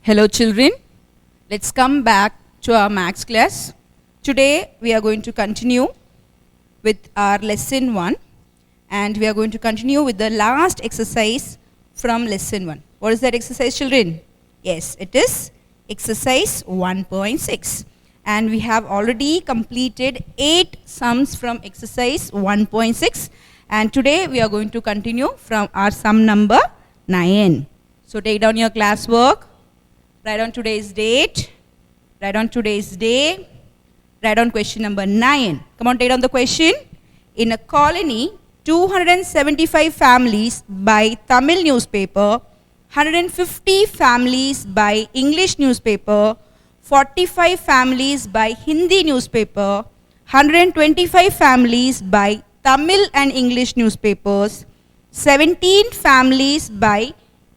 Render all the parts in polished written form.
Hello children, let's come back to our maths class. Today we are going to continue with our lesson 1 and we are going to continue with the last exercise from lesson 1. What is that exercise, children? Yes, it is exercise 1.6 and we have already completed 8 sums from exercise 1.6 and today we are going to continue from our sum number 9. So take down your classwork. Write on today's date, write on today's day, write on question number 9. Come on, take down the question. In a colony, 275 families buy Tamil newspaper, 150 families buy English newspaper, 45 families buy Hindi newspaper, 125 families buy Tamil and English newspapers, 17 families buy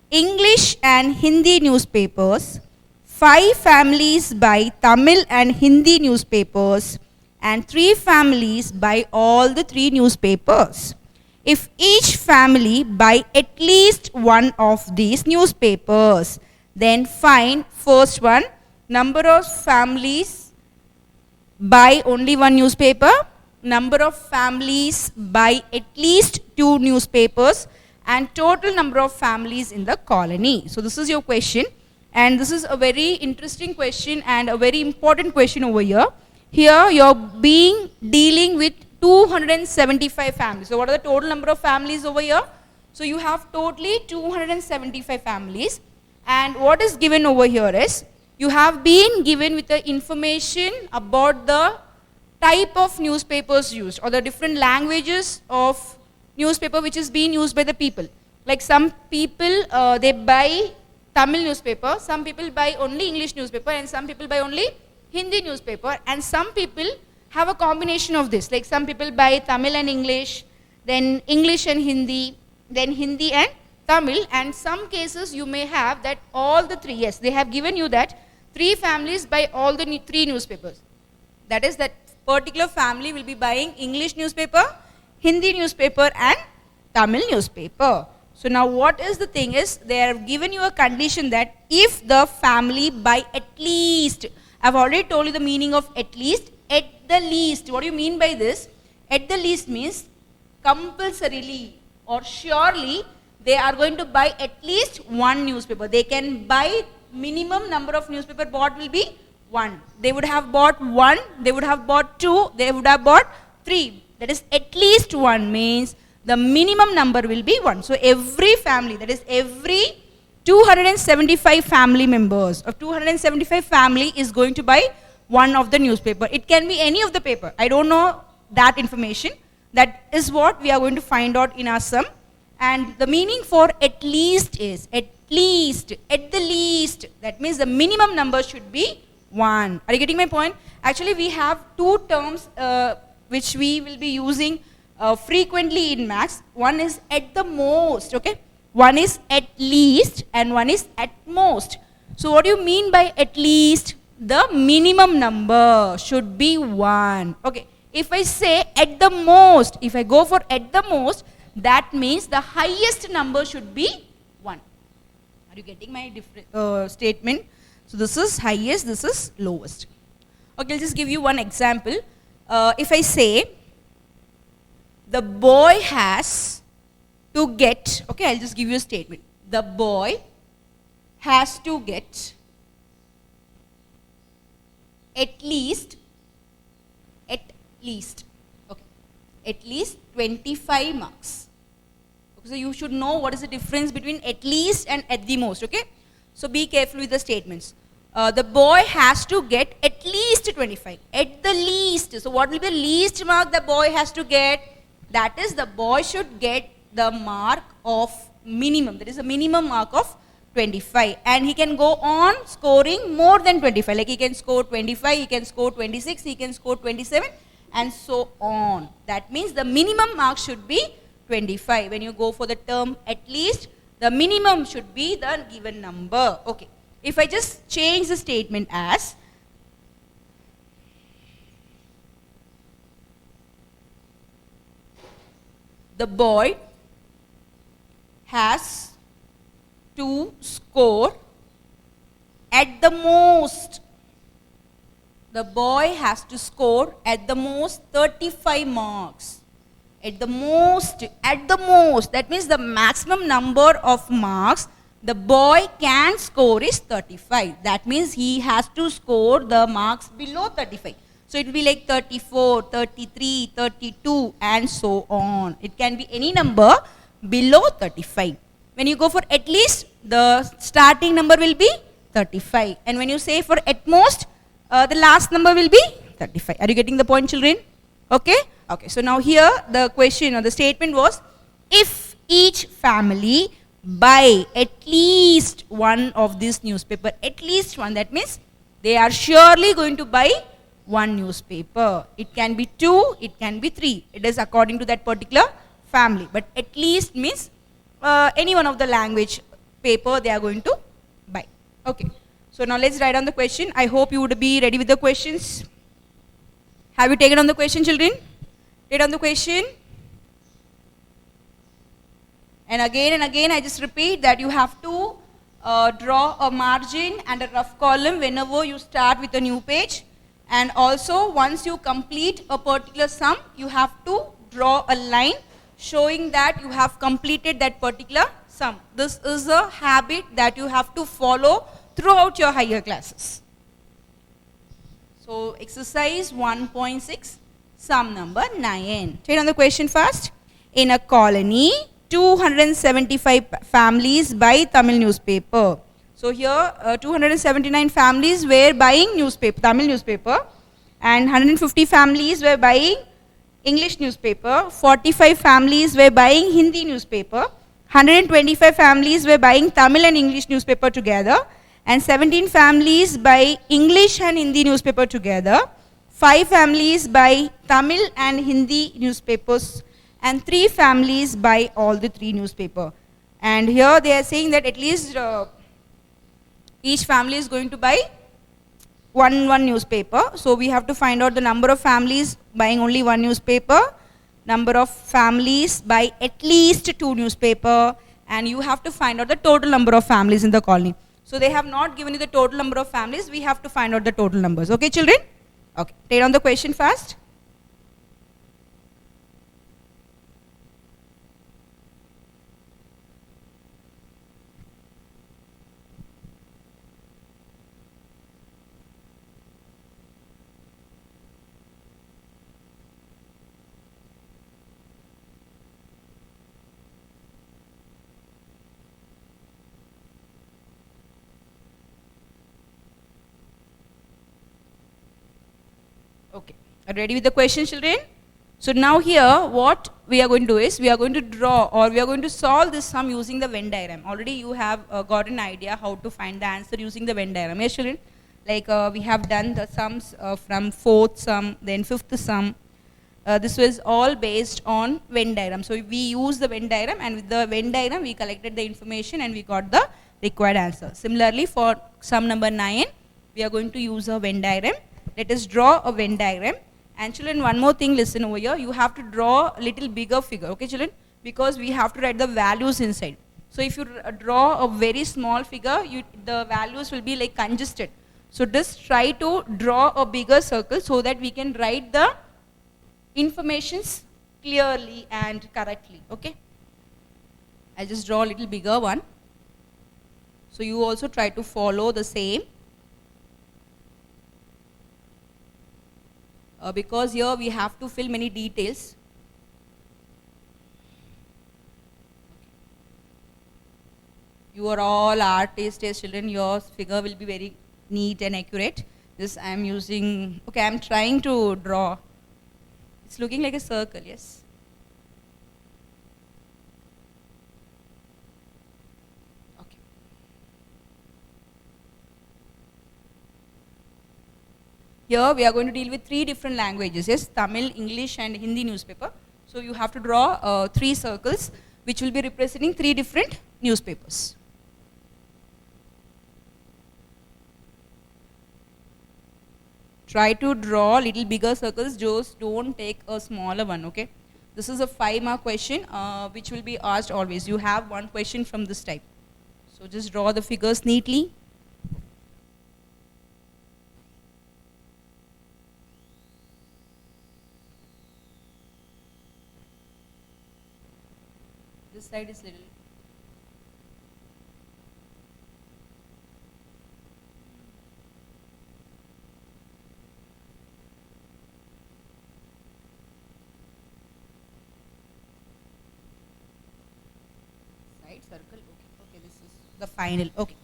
English and Hindi newspapers, 5 families buy Tamil and Hindi newspapers, and 3 families buy all the 3 newspapers. If each family buy at least one of these newspapers, then find first one, number of families buy only one newspaper, number of families buy at least 2 newspapers, and total number of families in the colony. So this is your question and this is a very interesting question and a very important question over here. Here you're dealing with 275 families. So what are the total number of families over here? So you have totally 275 families and what is given over here is you have been given with the information about the type of newspapers used or the different languages of newspaper which is being used by the people. Like some people, they buy Tamil newspaper, some people buy only English newspaper and some people buy only Hindi newspaper and some people have a combination of this. Like some people buy Tamil and English, then English and Hindi, then Hindi and Tamil, and some cases you may have that all the 3, yes, they have given you that 3 families buy all the 3 newspapers. That is that particular family will be buying English newspaper, Hindi newspaper and Tamil newspaper. So now what is the thing is, they have given you a condition that if the family buy at least, I have already told you the meaning of at least, at the least. What do you mean by this? At the least means compulsorily or surely they are going to buy at least one newspaper. They can buy minimum number of newspaper bought will be 1. They would have bought 1, they would have bought 2, they would have bought 3. That is at least 1 means the minimum number will be 1. So every family, that is every 275 family members of 275 family is going to buy one of the newspaper. It can be any of the paper. I don't know that information. That is what we are going to find out in our sum. And the meaning for at least is at least, at the least. That means the minimum number should be 1. Are you getting my point? Actually, we have 2 terms which we will be using frequently in maths. One is at the most, okay? One is at least and one is at most. So what do you mean by at least? The minimum number should be 1. Okay, if I say at the most, if I go for at the most, that means the highest number should be 1. Are you getting my statement? So this is highest, this is lowest. Okay, I'll just give you one example. If I say, the boy has to get, okay, I'll just give you a statement. The boy has to get at least, okay, at least 25 marks. Okay, so you should know what is the difference between at least and at the most, okay? So be careful with the statements. The boy has to get at least 25, at the least. So what will be the least mark the boy has to get? That is, the boy should get the mark of minimum. That is a minimum mark of 25. And he can go on scoring more than 25. Like he can score 25, he can score 26, he can score 27 and so on. That means the minimum mark should be 25. When you go for the term at least, the minimum should be the given number. Okay. If I just change the statement as, the boy has to score At the most, the boy has to score at the most 35 marks. At the most, that means the maximum number of marks the boy can score is 35. That means he has to score the marks below 35. So it will be like 34, 33, 32 and so on. It can be any number below 35. When you go for at least, the starting number will be 35. And when you say for at most, the last number will be 35. Are you getting the point, children? Okay? Okay, so now here the question or the statement was, if each family buy at least one of this newspaper, at least one, that means they are surely going to buy one newspaper. It can be 2, it can be 3. It is according to that particular family. But at least means any one of the language paper they are going to buy. Okay. So now let's write down the question. I hope you would be ready with the questions. Have you taken on the question, children? Take on the question. And again, I just repeat that you have to draw a margin and a rough column whenever you start with a new page. And also, once you complete a particular sum, you have to draw a line showing that you have completed that particular sum. This is a habit that you have to follow throughout your higher classes. So, exercise 1.6, sum number 9. Take on the question first. In a colony, 275 families buy Tamil newspaper. So here 279 families were buying newspaper, Tamil newspaper, and 150 families were buying English newspaper, 45 families were buying Hindi newspaper, 125 families were buying Tamil and English newspaper together, and 17 families buy English and Hindi newspaper together, 5 families buy Tamil and Hindi newspapers, and 3 families buy all the 3 newspaper. And here they are saying that at least each family is going to buy one newspaper. So we have to find out the number of families buying only one newspaper, number of families buy at least 2 newspaper, and you have to find out the total number of families in the colony. So they have not given you the total number of families, we have to find out the total numbers. Okay, children? Okay, take on the question first. Okay, are you ready with the question, children? So now here what we are going to do is, we are going to draw or we are going to solve this sum using the Venn diagram. Already you have got an idea how to find the answer using the Venn diagram. Yes, children? Like we have done the sums from 4th sum, then 5th sum. This was all based on Venn diagram. So we use the Venn diagram, and with the Venn diagram we collected the information and we got the required answer. Similarly for sum number 9, we are going to use a Venn diagram. Let us draw a Venn diagram. And children, one more thing, listen over here. You have to draw a little bigger figure, okay children? Because we have to write the values inside. So if you draw a very small figure, the values will be like congested. So just try to draw a bigger circle so that we can write the informations clearly and correctly, okay? I'll just draw a little bigger one. So you also try to follow the same. Because here we have to fill many details. You are all artists, children, your figure will be very neat and accurate. This I am using, okay, I am trying to draw. It's looking like a circle, yes. Okay. Here we are going to deal with 3 different languages, yes, Tamil, English and Hindi newspaper. So you have to draw 3 circles which will be representing 3 different newspapers. Try to draw little bigger circles, just don't take a smaller one, okay? This is a 5-mark question which will be asked always. You have one question from this type. So just draw the figures neatly. side is little. Side circle. Okay. Okay. This is the final. Okay.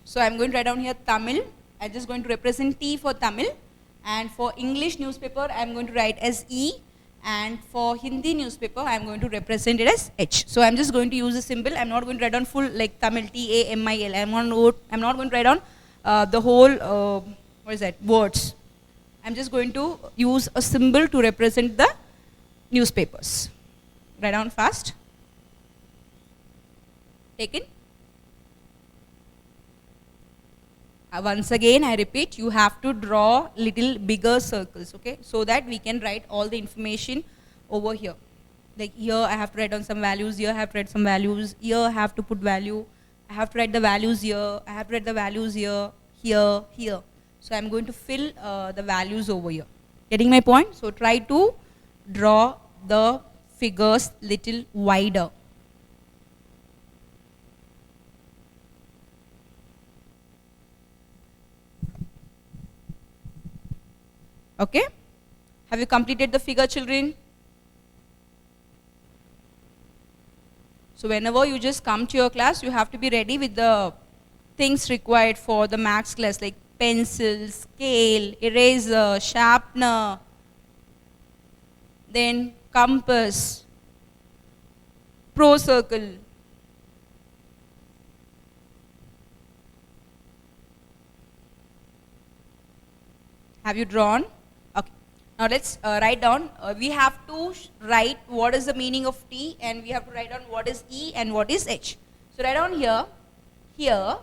So I'm going to write down here Tamil. I'm just going to represent T for Tamil. And for English newspaper, I'm going to write as E. And for Hindi newspaper, I'm going to represent it as H. So I'm just going to use a symbol. I'm not going to write down full like Tamil, T-A-M-I-L. I'm not going to write down the whole, what is that, words. I'm just going to use a symbol to represent the newspapers. Write down fast. Taken? Once again, I repeat, you have to draw little bigger circles, okay, so that we can write all the information over here. Like here, I have to write down some values. Here, I have to write some values. Here, I have to put value. I have to write the values here. I have to write the values here, here, here. So I'm going to fill the values over here. Getting my point? So try to draw the figures little wider. Okay? Have you completed the figure, children? So whenever you just come to your class, you have to be ready with the things required for the maths class, like pencil, scale, eraser, sharpener, then compass, pro circle. Have you drawn? Okay. Now let's write down. We have to write what is the meaning of T, and we have to write down what is E and what is H. So write down here, here,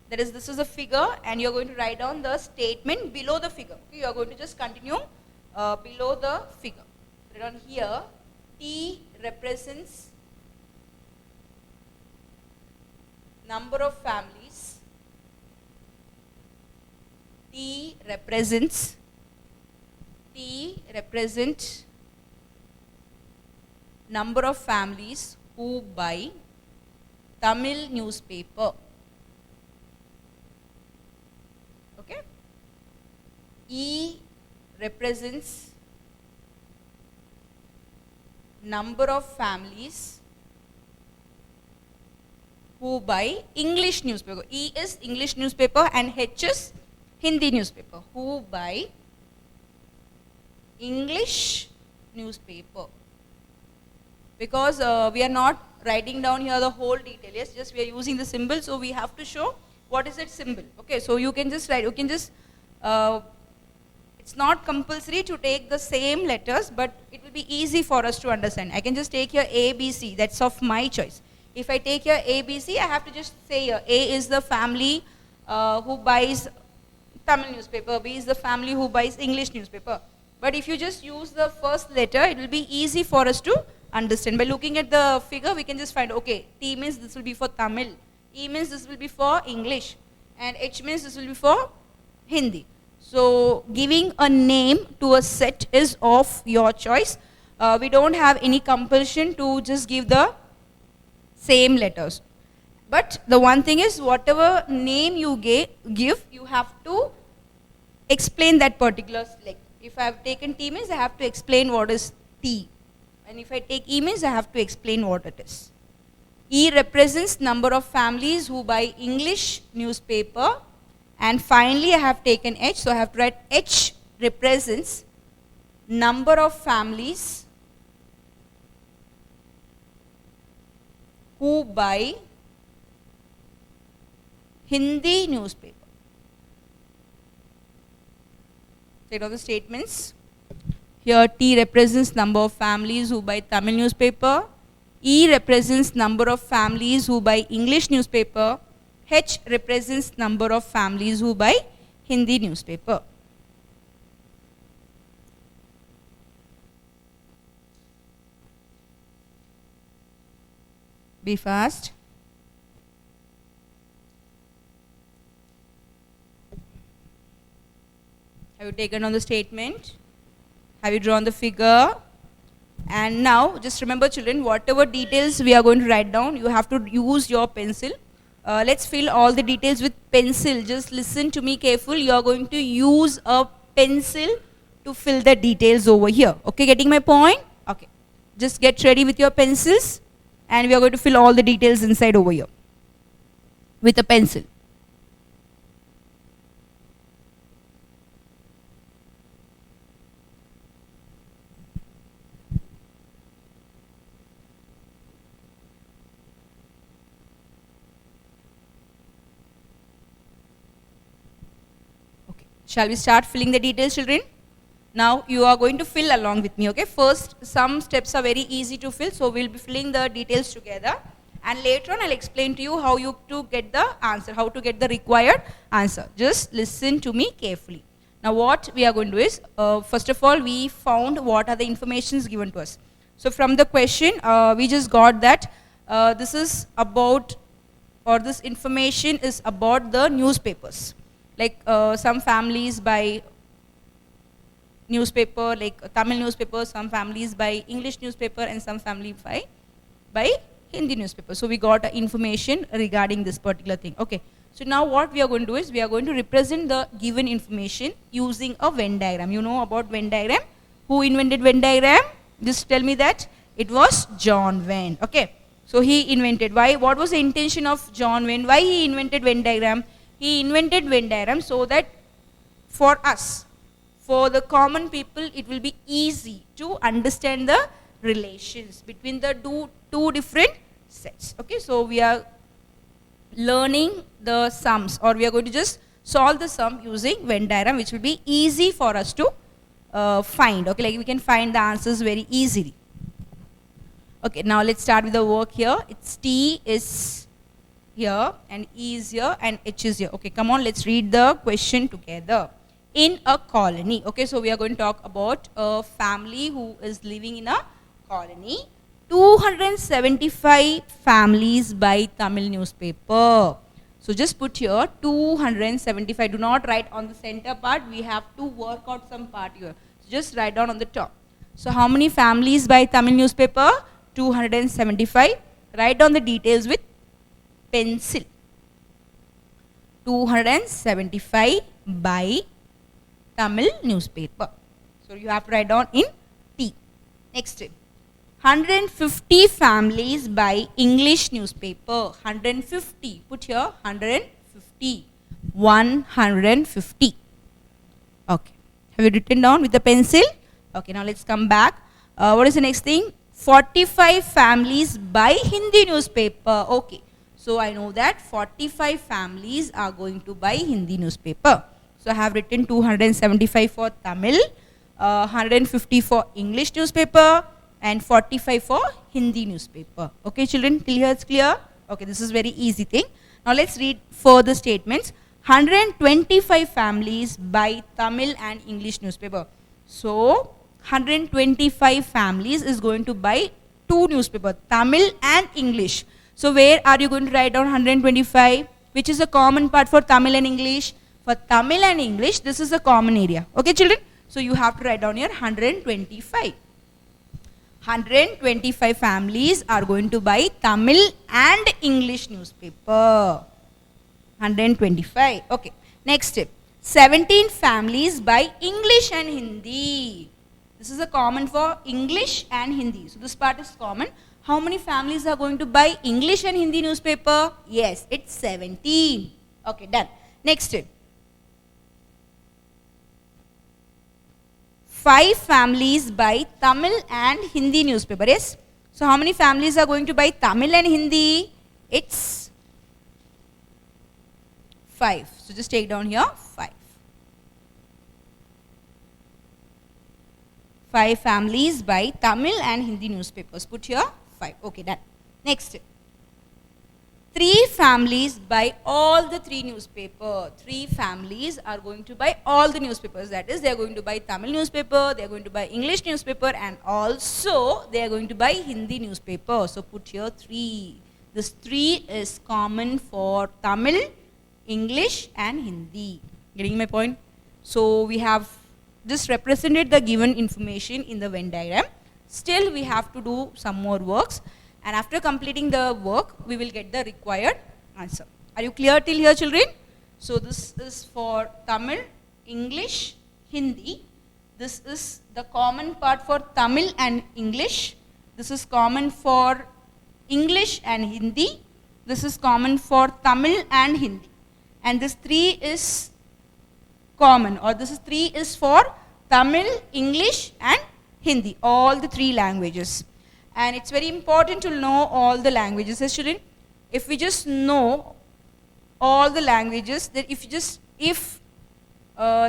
that is, this is a figure, and you're going to write down the statement below the figure. Okay, you're going to just continue below the figure. Write down here, T represents number of families. T represents number of families who buy Tamil newspaper. Okay. E represents number of families who buy English newspaper. E is English newspaper and H is Hindi newspaper. Who buy English newspaper. Because we are not writing down here the whole detail. Yes, just we are using the symbol, so we have to show what is that symbol. Okay, so you can just write, you can just, it's not compulsory to take the same letters, but it will be easy for us to understand. I can just take here A, B, C, that's of my choice. If I take here A, B, C, I have to just say here, A is the family who buys Tamil newspaper, B is the family who buys English newspaper. But if you just use the first letter, it will be easy for us to understand. By looking at the figure, we can just find, okay, T means this will be for Tamil, E means this will be for English, and H means this will be for Hindi. So giving a name to a set is of your choice. We don't have any compulsion to just give the same letters. But the one thing is, whatever name you give, you have to explain that particular, like if I have taken T means I have to explain what is T. And if I take E means I have to explain what it is. E represents number of families who buy English newspaper. And finally I have taken H, so I have to write H represents number of families who buy Hindi newspaper. Take all the statements. Here T represents number of families who buy Tamil newspaper. E represents number of families who buy English newspaper. H represents number of families who buy Hindi newspaper. Be fast. Have you taken on the statement? Have you drawn the figure? And now, just remember children, whatever details we are going to write down, you have to use your pencil. Let's fill all the details with pencil. Just listen to me carefully. You are going to use a pencil to fill the details over here. Okay, getting my point? Okay. Just get ready with your pencils, and we are going to fill all the details inside over here with a pencil. Shall we start filling the details, children? Now you are going to fill along with me, okay? First, some steps are very easy to fill, so we'll be filling the details together. And later on, I'll explain to you how you to get the answer, how to get the required answer. Just listen to me carefully. Now what we are going to do is, first of all, we found what are the informations given to us. So from the question, we just got that this is about, or this information is about the newspapers. Like some families buy newspaper, like Tamil newspaper, some families buy English newspaper, and some families buy Hindi newspaper. So we got information regarding this particular thing. Okay. So now what we are going to do is, we are going to represent the given information using a Venn diagram. You know about Venn diagram? Who invented Venn diagram? Just tell me that. It was John Venn. Okay. So he invented. Why? What was the intention of John Venn? Why he invented Venn diagram? He invented Venn diagram so that for us, for the common people, it will be easy to understand the relations between the two different sets. Okay, so we are learning the sums, or we are going to just solve the sum using Venn diagram, which will be easy for us to find. Okay, like we can find the answers very easily. Okay, now let's start with the work here. It's T is here, and E is here, and H is here. Okay, come on, let's read the question together. In a colony. Okay, so we are going to talk about a family who is living in a colony. 275 families buy Tamil newspaper. So just put here 275. Do not write on the center part. We have to work out some part here. So just write down on the top. So how many families buy Tamil newspaper? 275. Write down the details with pencil. 275 by Tamil newspaper. So you have to write down in T. Next, 150 families buy English newspaper. 150. Put here 150. 150. Okay. Have you written down with the pencil? Okay. Now let's come back. What is the next thing? 45 families buy Hindi newspaper. Okay. So I know that 45 families are going to buy Hindi newspaper. So I have written 275 for Tamil, 150 for English newspaper, and 45 for Hindi newspaper. Okay children, till here it's clear? Okay, this is very easy thing. Now let's read further statements. 125 families buy Tamil and English newspaper. So 125 families is going to buy two newspapers, Tamil and English. So where are you going to write down 125? Which is a common part for Tamil and English? For Tamil and English, this is a common area. Okay children? So you have to write down here 125. 125 families are going to buy Tamil and English newspaper. 125. Okay. Next step. 17 families buy English and Hindi. This is a common for English and Hindi. So this part is common. How many families are going to buy English and Hindi newspaper? Yes, it's 17. Okay, done. Next step. 5 families buy Tamil and Hindi newspaper. Yes. So how many families are going to buy Tamil and Hindi? It's 5. So just take down here 5. 5 families buy Tamil and Hindi newspapers. Put here 5. Okay, done. Next. 3 families buy all the 3 newspapers. 3 families are going to buy all the newspapers. That is, they are going to buy Tamil newspaper, they are going to buy English newspaper, and also they are going to buy Hindi newspaper. So put here 3. This 3 is common for Tamil, English, and Hindi. Getting my point? So we have just represented the given information in the Venn diagram. Still we have to do some more works, and after completing the work, we will get the required answer. Are you clear till here, children? So this is for Tamil, English, Hindi. This is the common part for Tamil and English. This is common for English and Hindi. This is common for Tamil and Hindi. And this 3 is common, or this is 3 is for Tamil, English and Hindi, all the 3 languages. And it's very important to know all the languages, children. If we just know all the languages, that if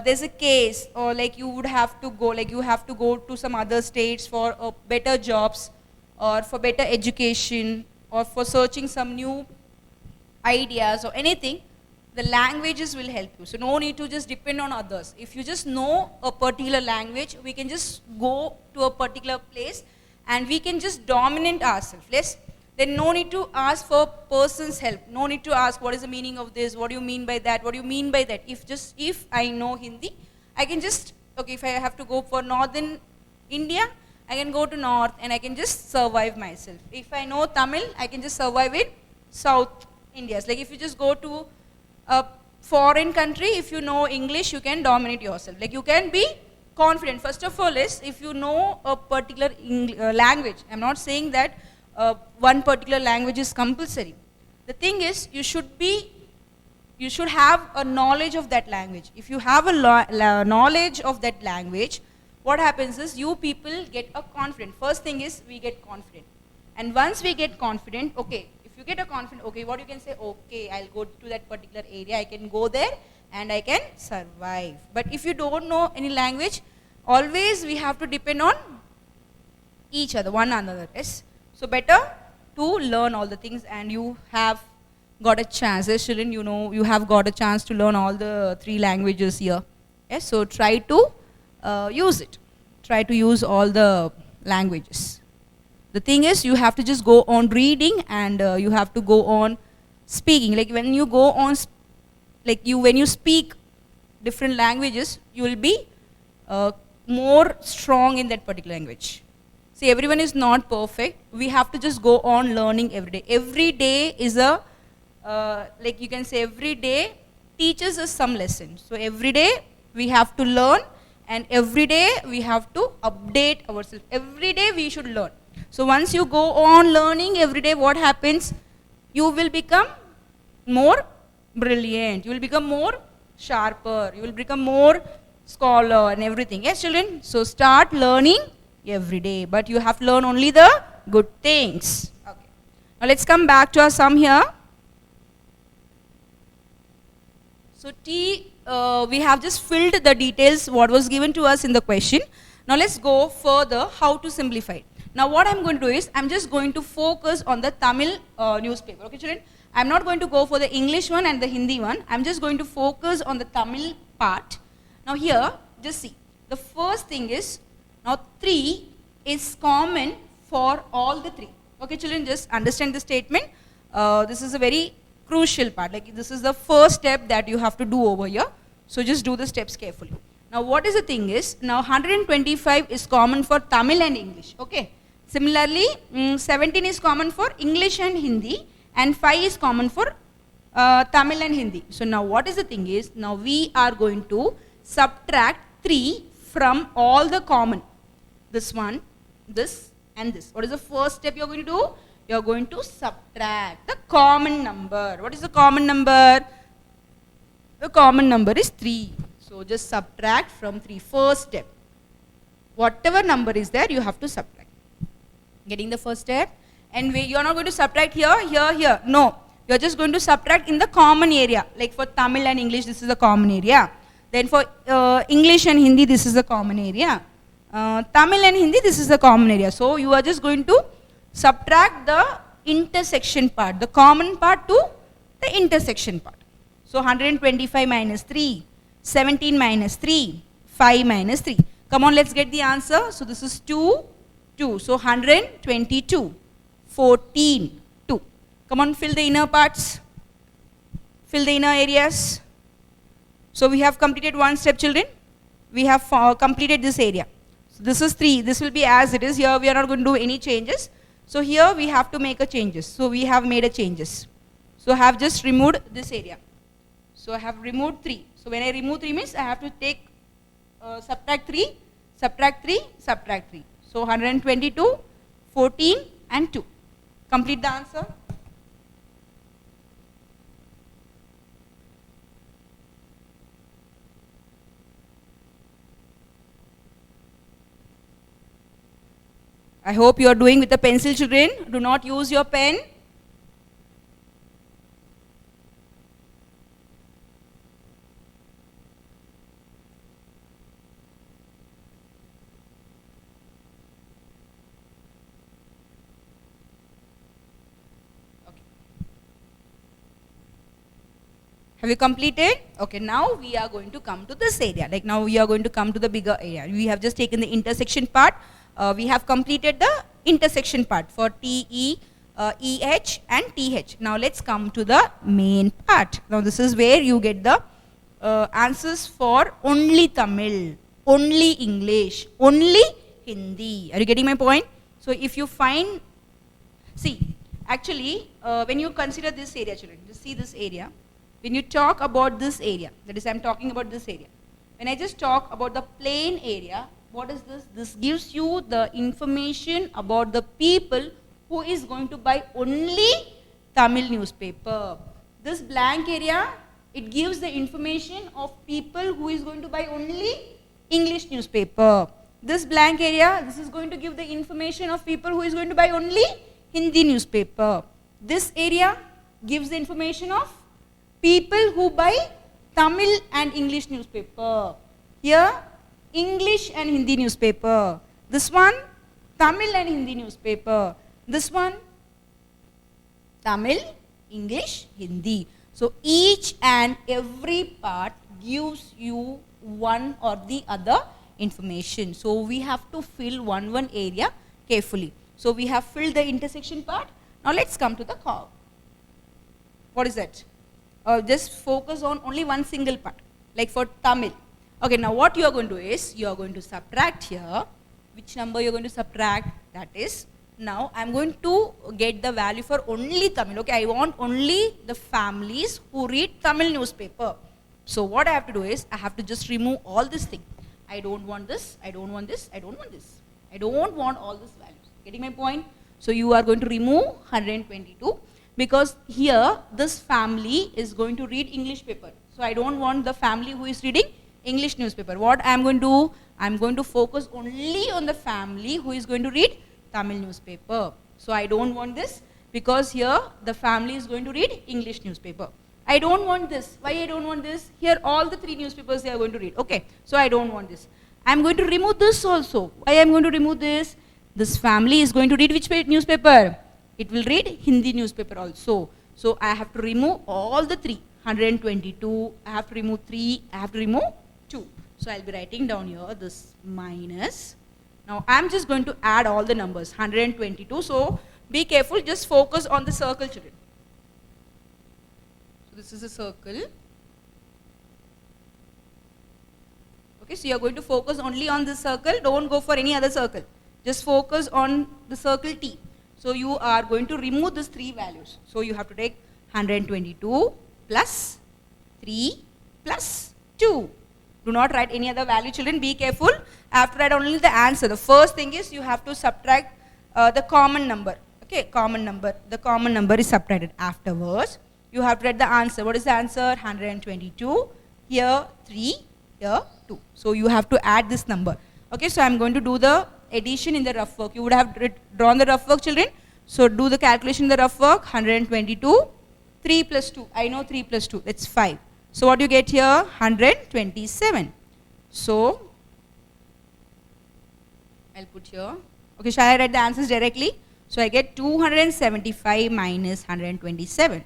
there's a case, or like you would have to go, like you have to go to some other states for better jobs, or for better education, or for searching some new ideas or anything, the languages will help you. So no need to just depend on others. If you just know a particular language, we can just go to a particular place and we can just dominate ourselves. Yes? Then no need to ask for person's help. No need to ask what is the meaning of this, what do you mean by that, what do you mean by that. If I know Hindi, I can just, okay, if I have to go for northern India, I can go to north and I can just survive myself. If I know Tamil, I can just survive in South India. Like if you just go to a foreign country, if you know English, you can dominate yourself. Like you can be confident. First of all is, if you know a particular language, I'm not saying that one particular language is compulsory. The thing is, you should have a knowledge of that language. If you have a knowledge of that language, what happens is you people get a confident. First thing is we get confident. And once we get confident, okay, if you get a confident, okay, what you can say, okay, I'll go to that particular area, I can go there and I can survive. But if you don't know any language, always we have to depend on each other, one another. Yes? So better to learn all the things, and you have got a chance. Yes, children, you know, you have got a chance to learn all the 3 languages here. Yes, so try to use it. Try to use all the languages. The thing is, you have to just go on reading, and you have to go on speaking. Like when you go on, when you speak different languages, you will be more strong in that particular language. See, everyone is not perfect. We have to just go on learning every day. Every day is a, like you can say, every day teaches us some lesson. So every day we have to learn, and every day we have to update ourselves. Every day we should learn. So once you go on learning every day, what happens? You will become more brilliant. You will become more sharper. You will become more scholar and everything. Yes, children? So start learning every day, but you have to learn only the good things. Okay. Now let's come back to our sum here. So we have just filled the details what was given to us in the question. Now let's go further how to simplify it. Now what I'm going to do is, I'm just going to focus on the Tamil newspaper. Okay, children? I'm not going to go for the English one and the Hindi one. I'm just going to focus on the Tamil part. Now here, just see. The first thing is, now 3 is common for all the 3. Okay, children, just understand the statement. This is a very crucial part. Like this is the first step that you have to do over here. So just do the steps carefully. Now what is the thing is, now 125 is common for Tamil and English. Okay. Similarly, 17 is common for English and Hindi, and 5 is common for Tamil and Hindi. So now what is the thing is, now we are going to subtract 3 from all the common. This one, this and this. What is the first step you are going to do? You are going to subtract the common number. What is the common number? The common number is 3. So just subtract from 3. First step. Whatever number is there, you have to subtract. Getting the first step? And you are not going to subtract here, here, here. No. You are just going to subtract in the common area. Like for Tamil and English, this is the common area. Then for English and Hindi, this is the common area. Tamil and Hindi, this is the common area. So you are just going to subtract the intersection part, the common part to the intersection part. So 125 minus 3, 17 minus 3, 5 minus 3. Come on, let's get the answer. So this is 2, 2. So 122, 14, 2. Come on, fill the inner parts. Fill the inner areas. So we have completed one step, children. We have completed this area. So this is 3. This will be as it is. Here we are not going to do any changes. So here we have to make a changes. So we have made a changes. So I have just removed this area. So I have removed 3. So when I remove 3 means I have to take subtract 3, subtract 3, subtract 3. So 122, 14 and 2. Complete the answer. I hope you are doing with a pencil, children. Do not use your pen. Have you completed? Okay, now we are going to come to this area. Like now we are going to come to the bigger area. We have just taken the intersection part. We have completed the intersection part for TE, EH and TH. Now let's come to the main part. Now this is where you get the answers for only Tamil, only English, only Hindi. Are you getting my point? So if you find, see, actually when you consider this area, children, just see this area. When you talk about this area, that is I am talking about this area. When I just talk about the plain area, what is this? This gives you the information about the people who is going to buy only Tamil newspaper. This blank area, it gives the information of people who is going to buy only English newspaper. This blank area, this is going to give the information of people who is going to buy only Hindi newspaper. This area gives the information of people who buy Tamil and English newspaper. Here, English and Hindi newspaper. This one, Tamil and Hindi newspaper. This one, Tamil, English, Hindi. So each and every part gives you one or the other information. So we have to fill one area carefully. So we have filled the intersection part. Now let's come to the curve. What is that? Just focus on only one single part, like for Tamil. Okay, now what you are going to do is, you are going to subtract here. Which number you are going to subtract? That is, now I am going to get the value for only Tamil. Okay, I want only the families who read Tamil newspaper. So what I have to do is, I have to just remove all this thing. I don't want this, I don't want this, I don't want this. I don't want all these values. Getting my point? So you are going to remove 122. Because here, this family is going to read English paper. So I don't want the family who is reading English newspaper. What I am going to do, I am going to focus only on the family who is going to read Tamil newspaper. So I don't want this, because here the family is going to read English newspaper. I don't want this. Why I don't want this? Here all the 3 newspapers they are going to read. Okay, so I don't want this. I am going to remove this also. Why I am going to remove this? This family is going to read which newspaper? It will read Hindi newspaper also. So I have to remove all the 3. 122, I have to remove 3, I have to remove 2. So I'll be writing down here this minus. Now I'm just going to add all the numbers. 122. So be careful, just focus on the circle, children. So this is a circle. Okay, so you're going to focus only on this circle. Don't go for any other circle. Just focus on the circle T. So you are going to remove these 3 values. So you have to take 122 plus 3 plus 2. Do not write any other value, children. Be careful. I have to write only the answer. The first thing is you have to subtract the common number. Okay, common number. The common number is subtracted. Afterwards, you have to write the answer. What is the answer? 122. Here 3. Here 2. So you have to add this number. Okay, so I am going to do the addition in the rough work. You would have drawn the rough work, children. So do the calculation in the rough work. 122, 3 plus 2. I know 3 plus 2. That's 5. So what do you get here? 127. So I'll put here. Okay, shall I write the answers directly? So I get 275 minus 127.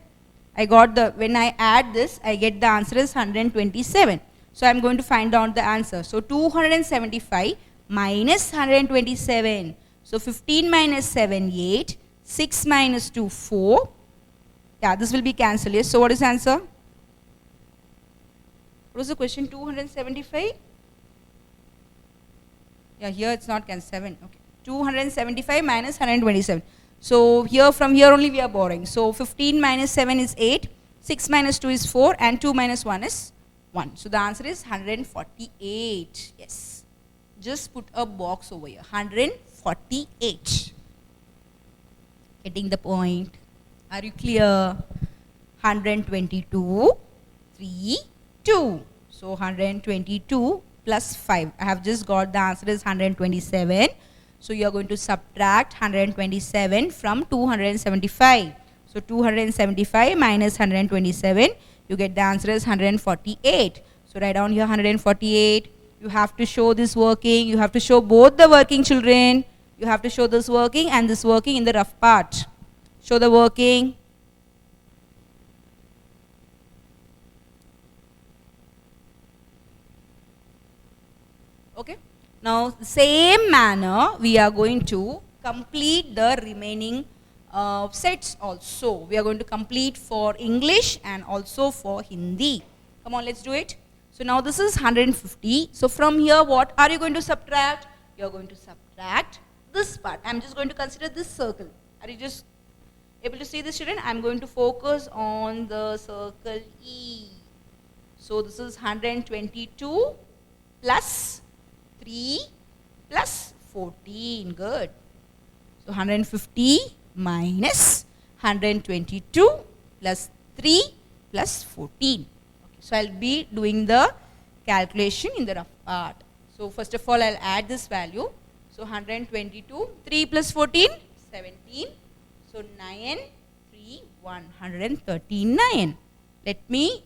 I got the, when I add this, I get the answer is 127. So I'm going to find out the answer. So 275 minus 127. So 15 minus 7, 8. 6 minus 2, 4. Yeah, this will be cancelled. Yes. So what is the answer? What was the question? 275? Yeah, here it's not 7. Okay. 275 minus 127. So here, from here only we are borrowing. So 15 minus 7 is 8, 6 minus 2 is 4, and 2 minus 1 is 1. So the answer is 148. Yes. Just put a box over here. 148. Getting the point. Are you clear? 122, 3, 2. So 122 plus 5. I have just got the answer is 127. So you are going to subtract 127 from 275. So 275 minus 127, you get the answer is 148. So write down here 148. You have to show this working. You have to show both the working, children. You have to show this working and this working in the rough part. Show the working. Okay. Now, same manner, we are going to complete the remaining sets also. We are going to complete for English and also for Hindi. Come on, let's do it. So now this is 150. So from here, what are you going to subtract? You are going to subtract this part. I am just going to consider this circle. Are you just able to see this, children? I am going to focus on the circle E. So this is 122 plus 3 plus 14. Good. So 150 minus 122 plus 3 plus 14. Okay. So I'll be doing the calculation in the rough part. So first of all, I'll add this value. So 122, 3 plus 14, 17. So 9, 3, 139. Let me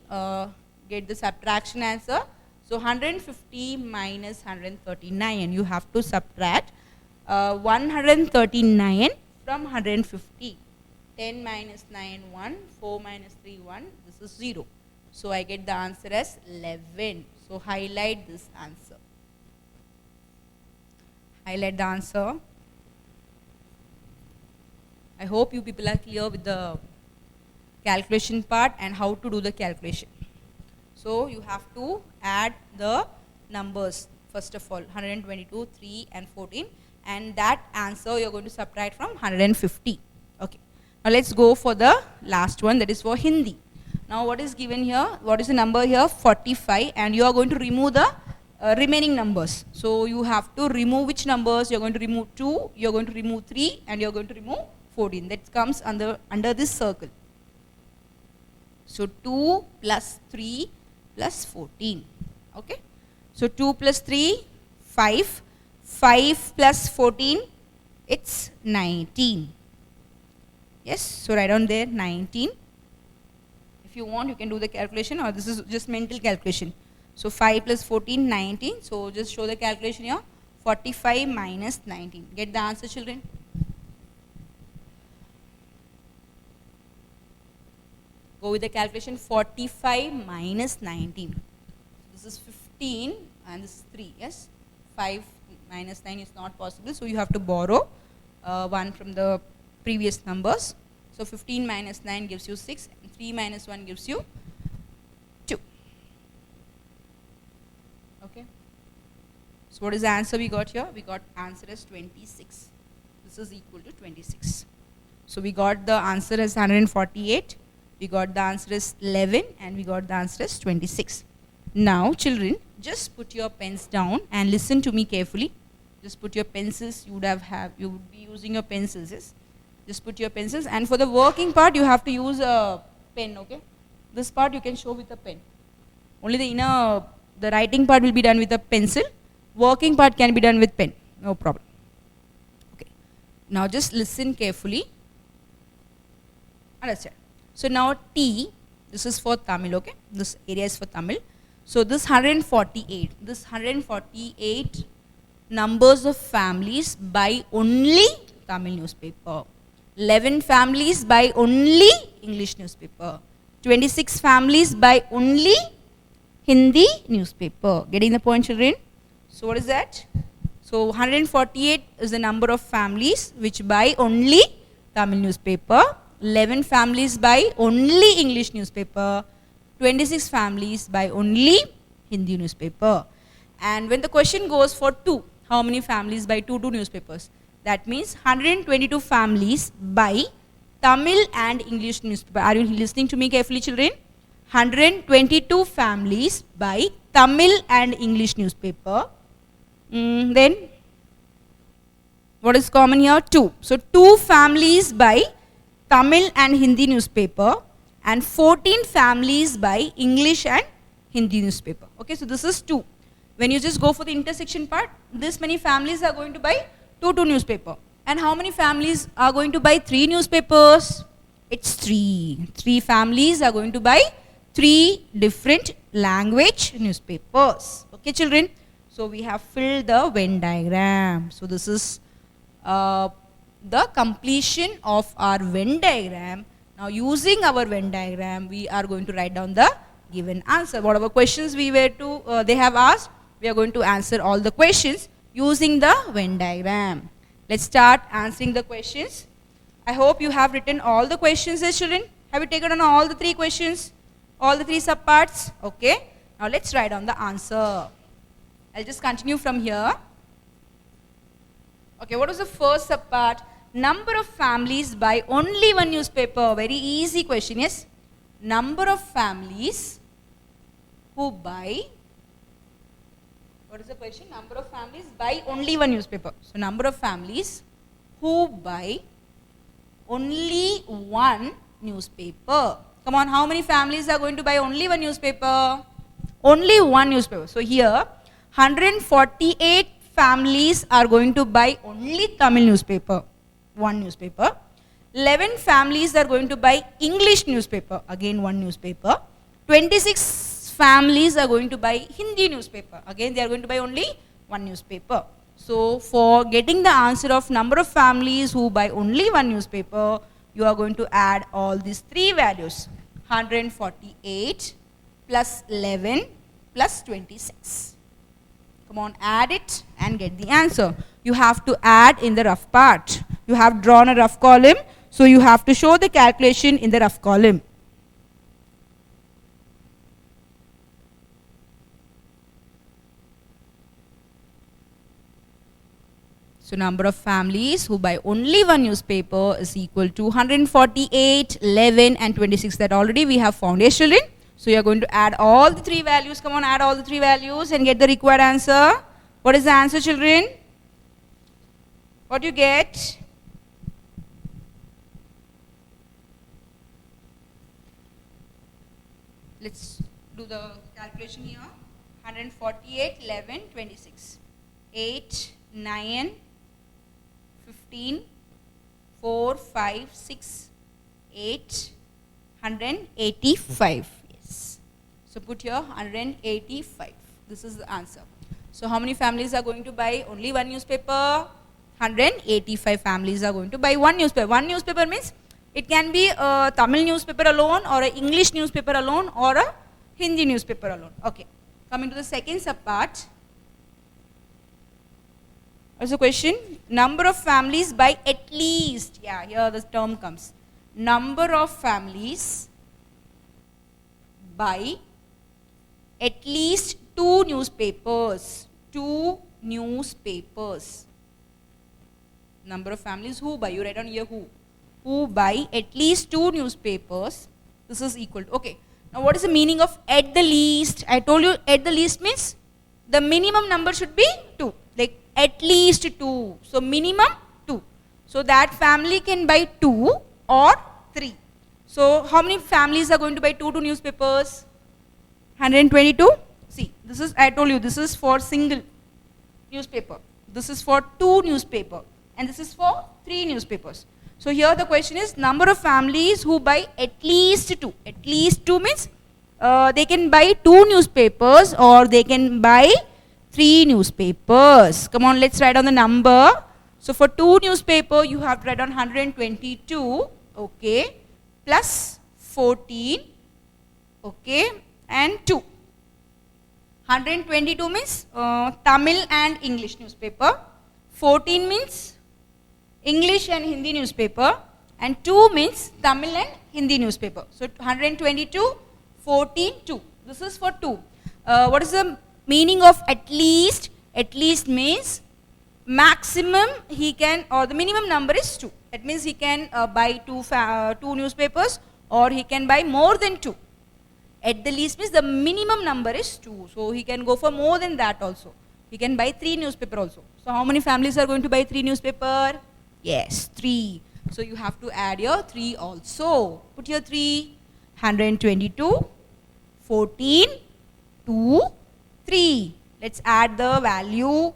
get the subtraction answer. So 150 minus 139, you have to subtract 139 from 150. 10 minus 9, 1, 4 minus 3, 1, this is 0. So I get the answer as 11. So highlight this answer. Highlight the answer. I hope you people are clear with the calculation part and how to do the calculation. So you have to add the numbers first of all, 122, 3 and 14, and that answer you are going to subtract from 150. Okay. Now let's go for the last one, that is for Hindi. Now what is given here? What is the number here? 45, and you are going to remove the remaining numbers. So you have to remove which numbers? You are going to remove 2, you are going to remove 3, and you are going to remove 14. That comes under this circle. So 2 plus 3 plus 14. Okay. So 2 plus 3, 5. 5 plus 14, it's 19. Yes, so write down there 19. If you want, you can do the calculation, or this is just mental calculation. So 5 plus 14, 19. So just show the calculation here. 45 minus 19. Get the answer, children. Go with the calculation. 45 minus 19. This is 15 and this is 3. Yes, 5 minus 9 is not possible. So you have to borrow 1 from the previous numbers. So 15 minus 9 gives you 6. And 3 minus 1 gives you 2. Okay. So what is the answer we got here? We got answer as 26. This is equal to 26. So we got the answer as 148. We got the answer as 11, and we got the answer as 26. Now children, just put your pens down and listen to me carefully. Just put your pencils. You would be using your pencils. Yes. Just put your pencils, and for the working part you have to use a pen. Okay. This part you can show with a pen. Only the writing part will be done with a pencil. Working part can be done with pen. No problem. Okay. Now just listen carefully. Understand. So now T, this is for Tamil, okay? This area is for Tamil. So this 148 numbers of families by only Tamil newspaper. 11 families by only English newspaper. 26 families by only Hindi newspaper. Getting the point, children? So what is that? So 148 is the number of families which buy only Tamil newspaper. 11 families by only English newspaper, 26 families by only Hindi newspaper. And when the question goes for 2, How many families buy two newspapers? That means 122 families buy Tamil and English newspaper. Are you listening to me carefully, children? 122 families buy Tamil and English newspaper. Then what is common here? 2. So 2 families buy Tamil and Hindi newspaper, and 14 families buy English and Hindi newspaper. Okay, so this is 2. When you just go for the intersection part, this many families are going to buy two newspaper. And how many families are going to buy 3 newspapers? It's 3. 3 families are going to buy 3 different language newspapers. Okay, children? So we have filled the Venn diagram. So this is the completion of our Venn diagram. Now using our Venn diagram, we are going to write down the given answer. Whatever questions we were to, they have asked, we are going to answer all the questions using the Venn diagram. Let's start answering the questions. I hope you have written all the questions, children. Have you taken on all the 3 questions? All the 3 subparts? Okay. Now let's write down the answer. I'll just continue from here. Okay, what was the first subpart? Number of families buy only one newspaper. Very easy question, yes? Number of families who buy, what is the question? Number of families buy only one newspaper. So number of families who buy only one newspaper. Come on, how many families are going to buy only one newspaper? Only one newspaper. So here 148 families are going to buy only Tamil newspaper, one newspaper. 11 families are going to buy English newspaper, again one newspaper. 26 families are going to buy Hindi newspaper, again they are going to buy only one newspaper. So for getting the answer of number of families who buy only one newspaper, you are going to add all these 3 values, 148 plus 11 plus 26. Come on, add it and get the answer. You have to add in the rough part. You have drawn a rough column, so you have to show the calculation in the rough column. So number of families who buy only one newspaper is equal to 148, 11 and 26. That already we have found. Yes, children? So you are going to add all the 3 values. Come on, add all the 3 values and get the required answer. What is the answer, children? What do you get? Let's do the calculation here. 148, 11, 26. 8, 9, 15, 4, 5, 6, 8, 185. Yes. So put here 185. This is the answer. So how many families are going to buy only one newspaper? 185 families are going to buy one newspaper. One newspaper means it can be a Tamil newspaper alone, or an English newspaper alone, or a Hindi newspaper alone. Okay. Coming to the second subpart. What's the question? Number of families buy at least. Yeah, here the term comes. Number of families buy at least 2 newspapers. 2 newspapers. Number of families who buy. You write down here who. Who buy at least 2 newspapers. This is equal to. Okay. Now what is the meaning of at the least? I told you at the least means the minimum number should be 2. Like at least 2. So minimum 2. So that family can buy 2 or 3. So how many families are going to buy 2 newspapers? 122. See, this is, I told you, this is for single newspaper. This is for 2 newspaper. And this is for 3 newspapers. So here the question is number of families who buy at least 2. At least 2 means they can buy 2 newspapers or they can buy 3 newspapers. Come on, let's write down the number. So for 2 newspaper, you have to write down 122, okay, plus 14, okay, and 2. 122 means Tamil and English newspaper. 14 means English and Hindi newspaper. And 2 means Tamil and Hindi newspaper. So 122, 14, 2. This is for 2. What is the meaning of at least? At least means maximum he can, or the minimum number is 2. That means he can buy two newspapers, or he can buy more than 2. At the least means the minimum number is 2. So he can go for more than that also. He can buy 3 newspaper also. So how many families are going to buy 3 newspaper? Yes, 3. So you have to add your 3 also. Put your 3. 122, 14, 2, 3. Let's add the value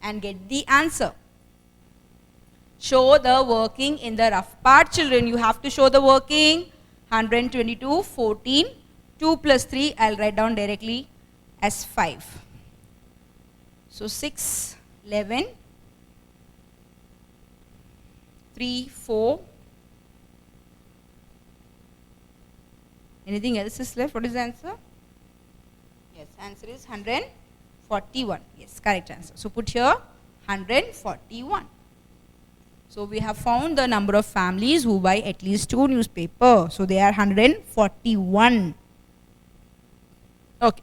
and get the answer. Show the working in the rough part, children. You have to show the working. 122, 14, 2 plus 3, I'll write down directly as 5. So 6, 11, 3, 4. Anything else is left? What is the answer? Yes, answer is 141. Yes, correct answer. So put here 141. So we have found the number of families who buy at least 2 newspapers. So they are 141. Okay.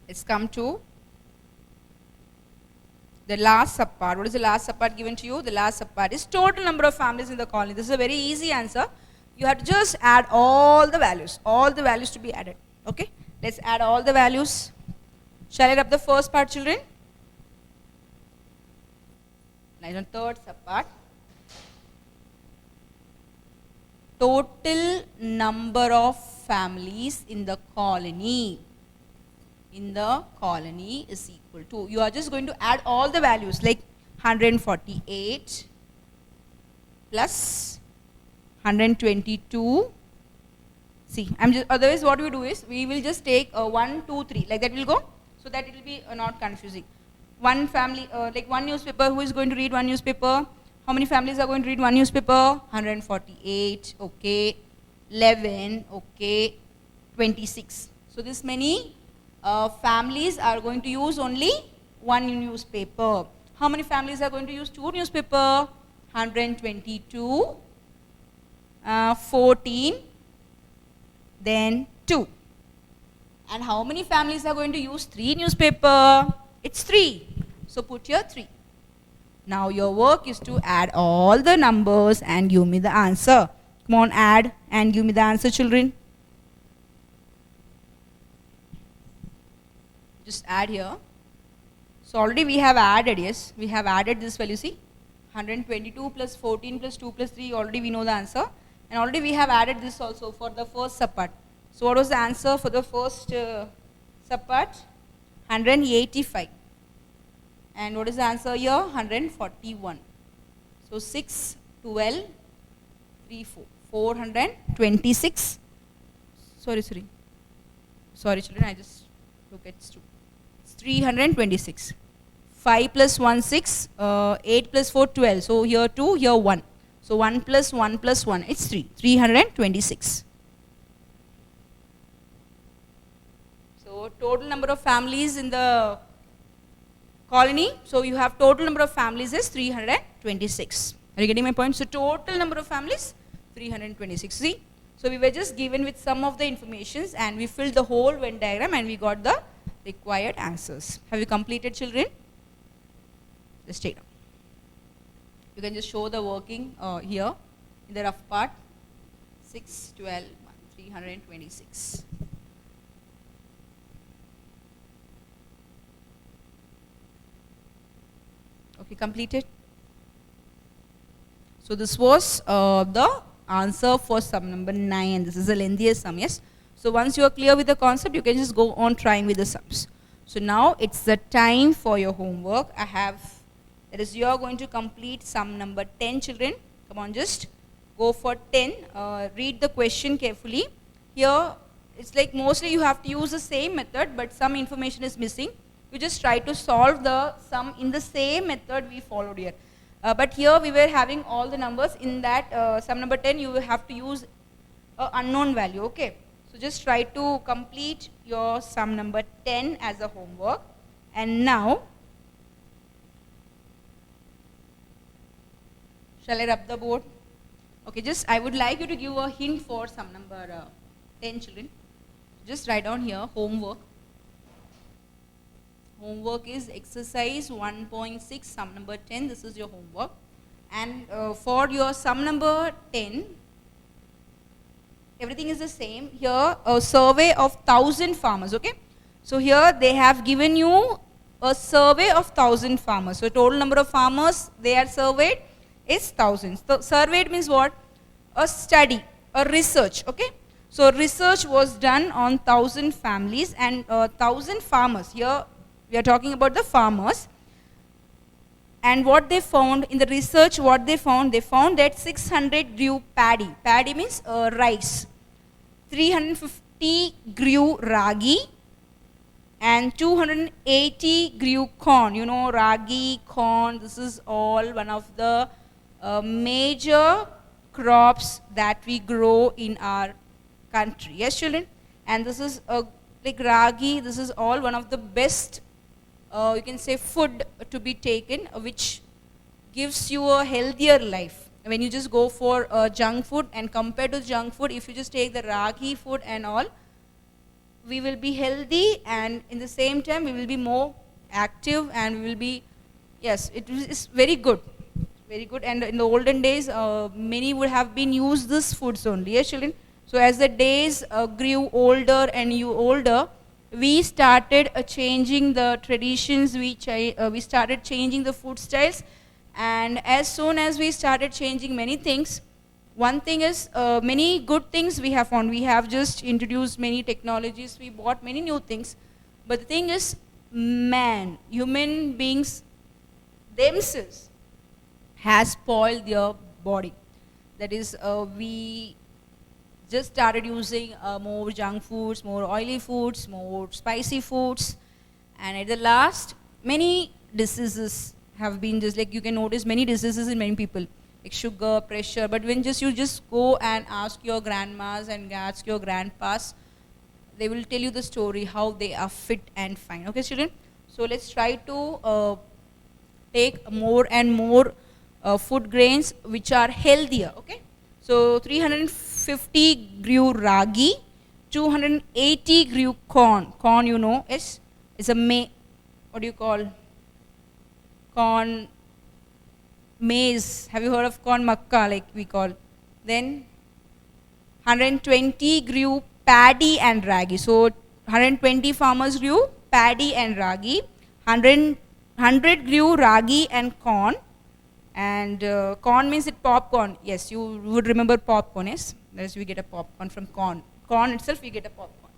Let's come to the last subpart. What is the last subpart given to you? The last subpart is total number of families in the colony. This is a very easy answer. You have to just add all the values to be added. Okay, let's add all the values. Shall I rub the first part, children? Nice on third subpart. Total number of families in the colony. Is equal to, you are just going to add all the values like 148 plus 122. See, otherwise what we do is, we will just take 1, 2, 3, like that will go, so that it will be not confusing. One family, like one newspaper, who is going to read one newspaper? How many families are going to read one newspaper? 148, okay, 11, okay, 26. So this many families are going to use only one newspaper. How many families are going to use 2 newspaper? 122, 14, then 2. And how many families are going to use 3 newspaper? It's 3. So put here 3. Now your work is to add all the numbers and give me the answer. Come on, add and give me the answer, children. Just add here. So already we have added, yes, we have added this value, see, 122 plus 14 plus 2 plus 3, already we know the answer. And already we have added this also for the first subpart. So what was the answer for the first subpart? 185. And what is the answer here? 141. So 6, 12, 3, 4. 426. Sorry children, I just look at it. 326. 5 plus 1, 6, 8 plus 4, 12. So here 2, here 1. So 1 plus 1 plus 1, it's 3. 326. So total number of families in the colony. So you have total number of families is 326. Are you getting my point? So total number of families 326. See? So we were just given with some of the informations and we filled the whole Venn diagram and we got the required answers. Have you completed, children? Just take down. You can just show the working here in the rough part. 6, 12, 326. Okay, completed. So this was the answer for sum number 9. This is the lengthiest sum, yes. So once you are clear with the concept, you can just go on trying with the sums. So now it's the time for your homework. That is, you are going to complete sum number 10, children. Come on, just go for 10. Read the question carefully. Here, it's like mostly you have to use the same method, but some information is missing. You just try to solve the sum in the same method we followed here. But here we were having all the numbers. In that sum number 10, you will have to use an unknown value, okay. So just try to complete your sum number 10 as a homework. And now, shall I rub the board? Okay, just I would like you to give a hint for sum number 10 children. Just write down here homework. Homework is exercise 1.6 sum number 10. This is your homework. And for your sum number 10, everything is the same. Here a survey of 1,000 farmers, okay. So here they have given you a survey of 1,000 farmers. So total number of farmers they are surveyed is 1,000. So surveyed means what? A study, a research, okay. So research was done on 1,000 families and 1,000 farmers. Here we are talking about the farmers. And what they found in the research, they found that 600 grew paddy. Paddy means rice. 350 grew ragi. And 280 grew corn. You know, ragi, corn, this is all one of the major crops that we grow in our country. Yes, children? And this is like ragi, this is all one of the best, you can say, food to be taken, which gives you a healthier life. When you just go for junk food, and compared to junk food, if you just take the ragi food and all, we will be healthy, and in the same time we will be more active, and we will be, yes, it is very good. Very good. And in the olden days, many would have been used this foods only. Yes, children? So as the days grew older and older, we started changing the traditions, we started changing the food styles, and as soon as we started changing many things, one thing is, many good things we have found. We have just introduced many technologies, we bought many new things, but the thing is, man, human beings themselves has spoiled their body. That is, we just started using more junk foods, more oily foods, more spicy foods, and at the last, many diseases have been, just like you can notice many diseases in many people, like sugar, pressure. But when you just go and ask your grandmas and ask your grandpas, they will tell you the story how they are fit and fine. Okay, children? So let's try to take more and more food grains which are healthier. Okay. So 350 grew ragi, 280 grew corn. Corn, you know, is what do you call? Corn, maize. Have you heard of corn makka, like we call? Then 120 grew paddy and ragi. So 120 farmers grew paddy and ragi. 100 grew ragi and corn. And corn means it popcorn. Yes, you would remember popcorn, yes? That is, we get a popcorn from corn. Corn itself, we get a popcorn.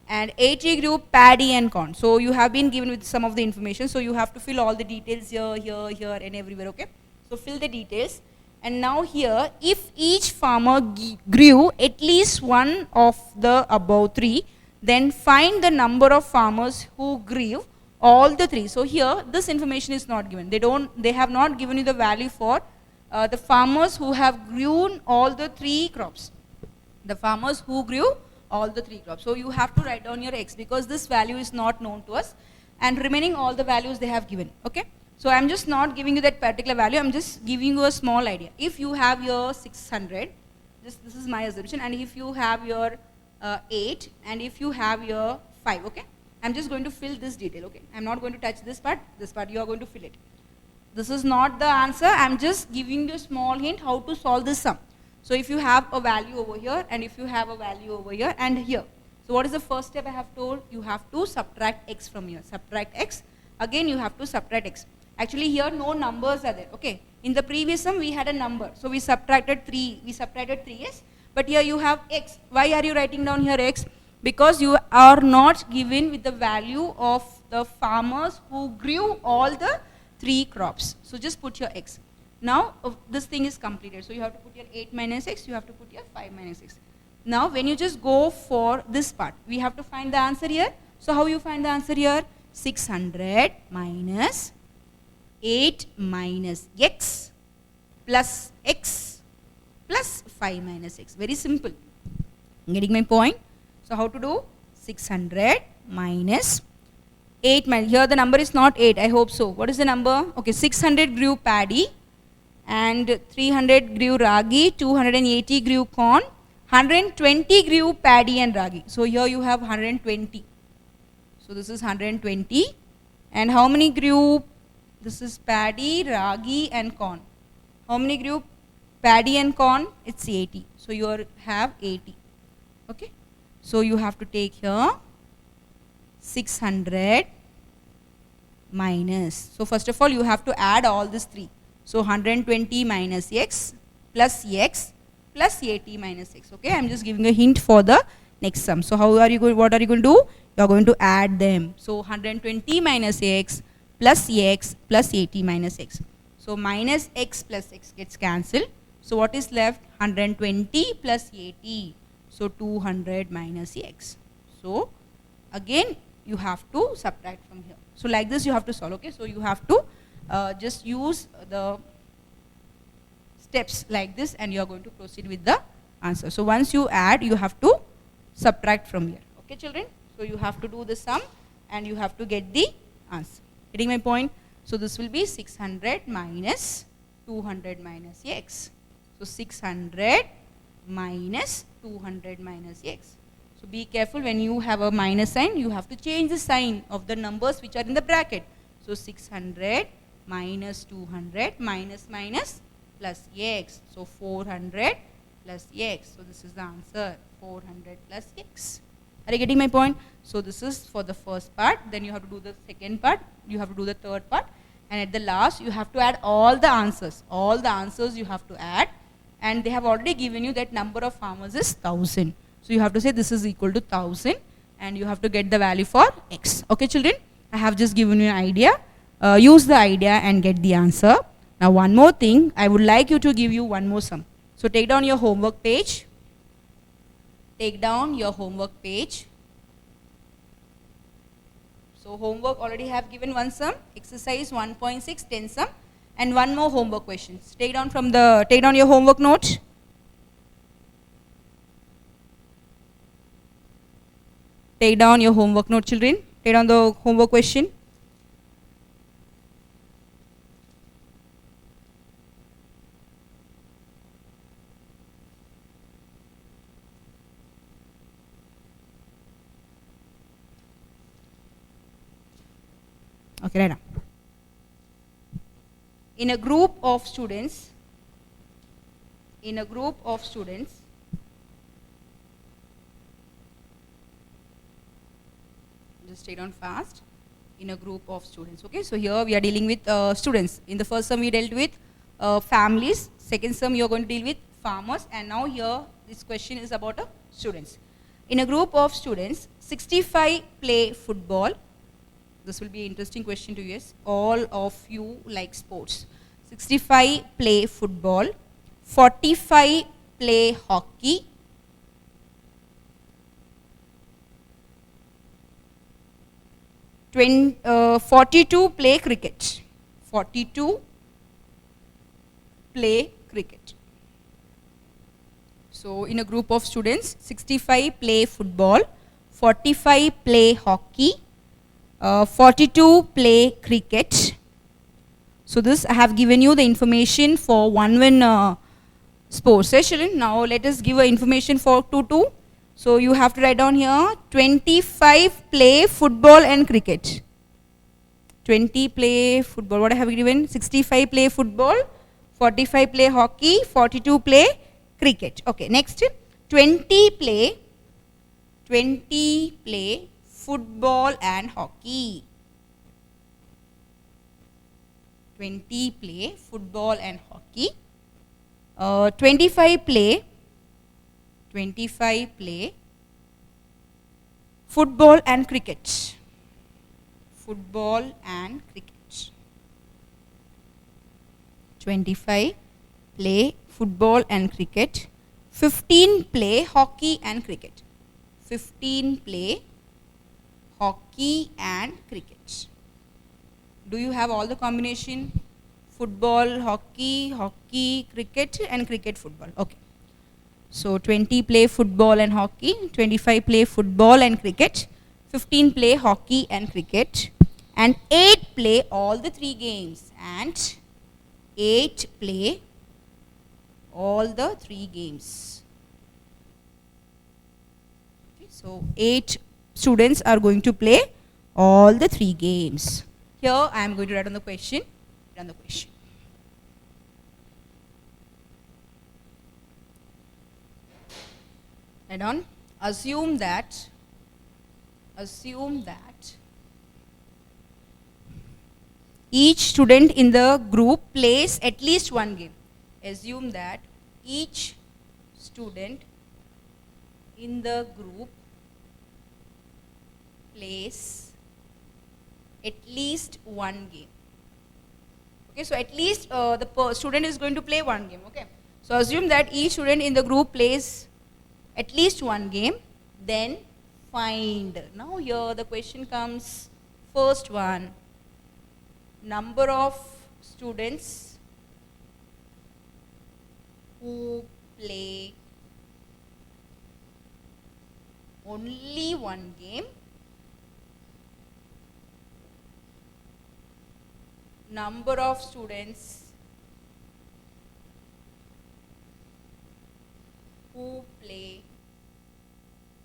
And 80 grew paddy and corn. So you have been given with some of the information. So you have to fill all the details here, here, and everywhere, okay? So fill the details. And now here, if each farmer grew at least one of the above three, then find the number of farmers who grew all the three. So here, this information is not given. They have not given you the value for the farmers who have grown all the three crops. The farmers who grew all the three crops. So you have to write down your X, because this value is not known to us, and remaining all the values they have given. Okay. So I'm just not giving you that particular value. I'm just giving you a small idea. If you have your 600, this is my assumption, and if you have your 8, and if you have your 5, okay. I'm just going to fill this detail, okay. I'm not going to touch this part, you are going to fill it. This is not the answer, I'm just giving you a small hint how to solve this sum. So if you have a value over here, and if you have a value over here, and here. So what is the first step I have told? You have to subtract X from here. Subtract X, again you have to subtract X. Actually here no numbers are there, okay. In the previous sum we had a number, so we subtracted 3, yes. But here you have X. Why are you writing down here X? Because you are not given with the value of the farmers who grew all the three crops. So just put your X. Now this thing is completed. So you have to put your 8 minus X, you have to put your 5 minus X. Now when you just go for this part, we have to find the answer here. So how you find the answer here? 600 minus 8 minus X plus X plus 5 minus X. Very simple. Getting my point? So how to do? 600 minus 8 minus, here the number is not 8, I hope so. What is the number? Okay, 600 grew paddy, and 300 grew ragi, 280 grew corn, 120 grew paddy and ragi. So here you have 120. So this is 120. And how many grew? This is paddy, ragi and corn. How many grew paddy and corn? It's 80. So you have 80. Okay. So you have to take here 600 minus. So first of all you have to add all these three. So 120 minus x plus 80 minus x. Okay, I am just giving a hint for the next sum. So how are you going? What are you going to do? You are going to add them. So 120 minus x plus 80 minus x. So minus x plus x gets cancelled. So what is left? 120 plus 80. So 200 minus x. So again you have to subtract from here. So like this you have to solve. Okay, so you have to just use the steps like this and you are going to proceed with the answer. So once you add, you have to subtract from here. Okay children, so you have to do the sum and you have to get the answer. Getting my point? So this will be 600 minus 200 minus x. So 600 minus 200 minus x. So be careful, when you have a minus sign, you have to change the sign of the numbers which are in the bracket. So 600 minus 200 minus plus x. So 400 plus x. So this is the answer, 400 plus x. Are you getting my point? So this is for the first part. Then you have to do the second part. You have to do the third part. And at the last, you have to add all the answers. All the answers you have to add. And they have already given you that number of farmers is 1000. So you have to say this is equal to 1000. And you have to get the value for x. Okay children? I have just given you an idea. Use the idea and get the answer. Now one more thing, I would like you to give you one more sum. So take down your homework page. Take down your homework page. So homework already have given one sum, exercise 1.6, 10 sum, and one more homework questions. Take down your homework note. Take down your homework note children. Take down the homework question. Okay, right now. In a group of students, just take down fast. In a group of students. Okay, so here we are dealing with students. In the first sum we dealt with families. Second sum you are going to deal with farmers. And now here this question is about students. In a group of students, 65 play football. This will be an interesting question to you. Yes, all of you like sports. 65 play football, 45 play hockey, 42 play cricket. 42 play cricket. So in a group of students, 65 play football, 45 play hockey, 42 play cricket. So this I have given you the information for 1-1 sports session. Now let us give information for 2-2. So you have to write down here 25 play football and cricket. 20 play football. What I have given? 65 play football, 45 play hockey, 42 play cricket. Okay, next 20 play football and hockey. 20 play football and hockey. 25 play football and cricket. Football and cricket. 25 play football and cricket. 15 play hockey and cricket. 15 play hockey and cricket. Do you have all the combination? Football, hockey, cricket and cricket, football. Okay. So 20 play football and hockey, 25 play football and cricket, 15 play hockey and cricket, and 8 play all the 3 games, and 8 play all the 3 games. Okay, so 8 students are going to play all the 3 games. Here I am going to write on the question. Run the question. Head on. Assume that each student in the group plays at least one game. Assume that each student in the group plays at least one game. Okay, so at least the student is going to play one game. Okay, so assume that each student in the group plays at least one game, then find. Now here the question comes, first one, number of students who play only one game, number of students who play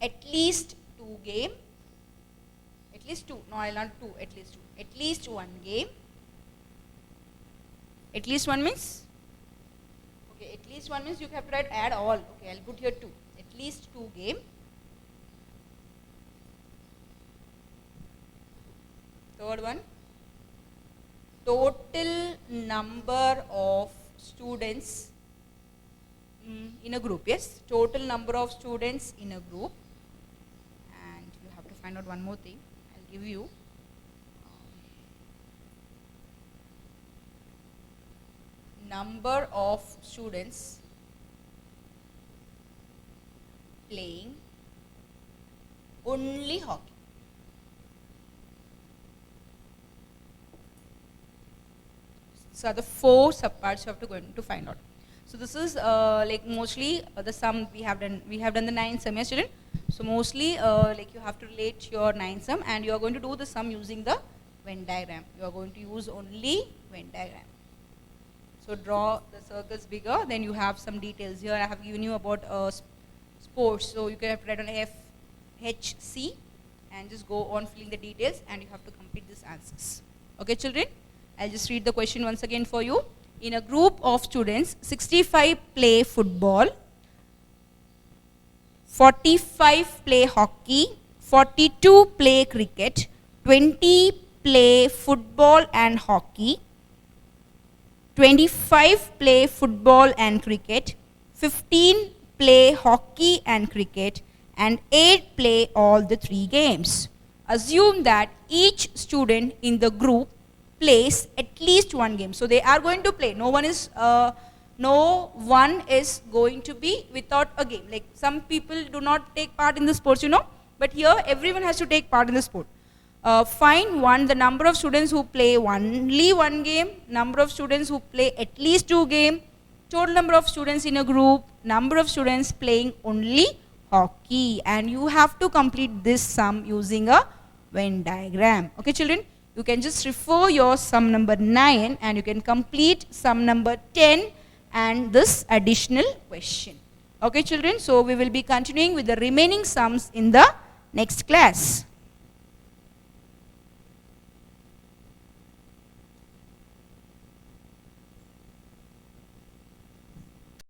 at least 2 game, at least 2, no, I'll not 2, at least 2, at least 1 game. At least 1 means, okay, at least 1 means you have to write add all. Okay, I'll put here 2, at least 2 game. Third one, total number of students in a group. Yes, total number of students in a group. And you have to find out one more thing. I'll give you. Number of students playing only hockey. So are the 4 subparts you have to go into find out. So this is like mostly the sum we have done. We have done the 9 sum, yes, children. So mostly like you have to relate your 9 sum, and you are going to do the sum using the Venn diagram. You are going to use only Venn diagram. So draw the circles bigger. Then you have some details here. I have given you about sports. So you can have to write on FHC and just go on filling the details, and you have to complete these answers. Okay, children. I'll just read the question once again for you. In a group of students, 65 play football, 45 play hockey, 42 play cricket, 20 play football and hockey, 25 play football and cricket, 15 play hockey and cricket, and 8 play all the 3 games. Assume that each student in the group plays at least 1 game. So they are going to play. No one is going to be without a game. Like some people do not take part in the sports, you know, but here everyone has to take part in the sport. Find the number of students who play only 1 game, number of students who play at least 2 games, total number of students in a group, number of students playing only hockey, and you have to complete this sum using a Venn diagram. Okay, children? You can just refer your sum number 9 and you can complete sum number 10 and this additional question. Okay, children? So we will be continuing with the remaining sums in the next class.